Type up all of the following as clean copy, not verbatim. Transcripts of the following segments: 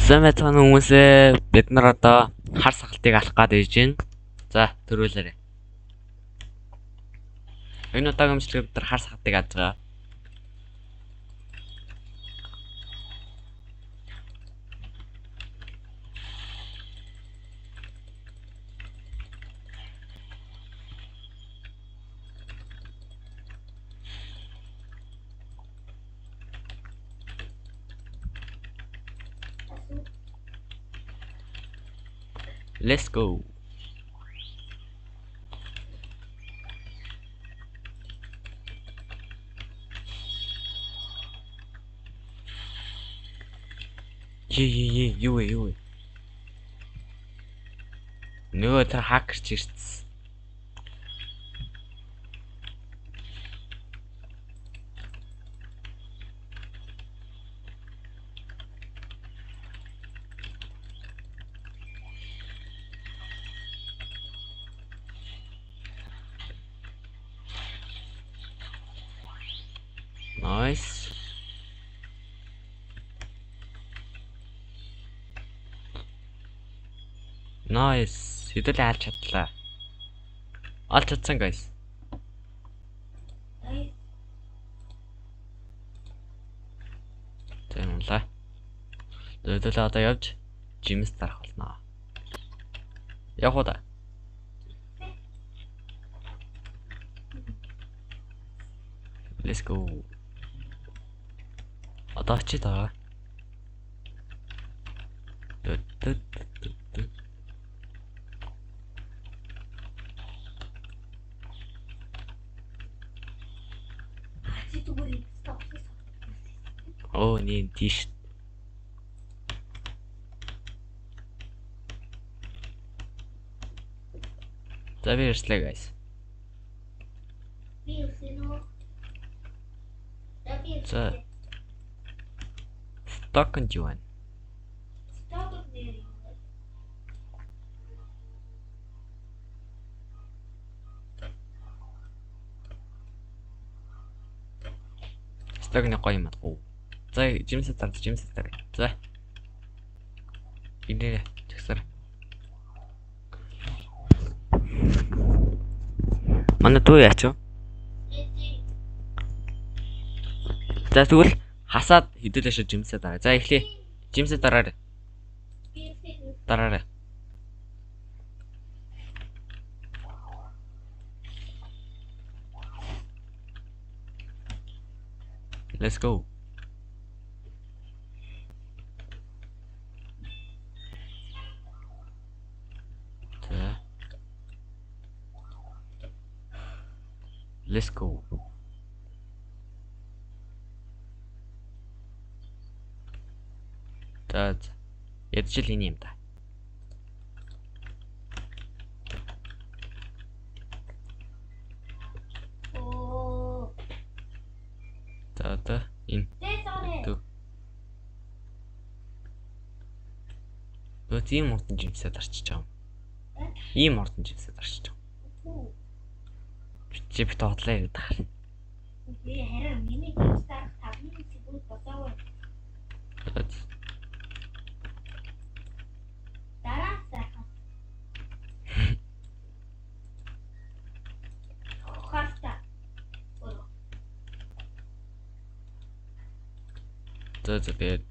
Сайн байцгаана хүмүүсээ, бид нар одоо хар сахалтыг алах гээд байж байна. За, төрүүлээрэй. Энэ удаагийн бичлэгээр бид нар хар сахалтыг алж байгаа. Let's go. Юу вэ? Нөгөө тэр хакерч ирсэн. Nice. Nice. Хэдүүлээ алж чадлаа. Алж чадсан guys. Тэмүүлээ. Хэдүүлээ одоо явж жимс тарах болно. Явах уу да. Let's go. Одоо очиж байгаа. Оо, nee, тийш. За би ирслээ guys. За. Стокон жуан. Стокны гоё юм аа. За жимсээ тар. За. Инээ чагсаар. Манай дүү яач вэ? За тэгвэл хасаад хэдүүлээш жимсээ дараа. За эхлэе. Жимсээ дараарай. Дараарай. Let's go. Let's go. За ядчил энэ юм да. За энэ. Өө тийм урдан жимсээ дарчиж байгаа юм. Ийм урдан жимсээ дарчиж байгаа. Чи бит хотлаа яриад байгаа. Харин миний жимсээр 5 секунд болоо. Дараа сайхан. Харта. За тэгээд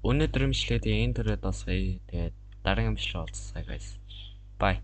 өнөөдөр имжлээд энэ төрөд бас гоё. Тэгээд дараагийн имжлэл уулзъя guys. Bye.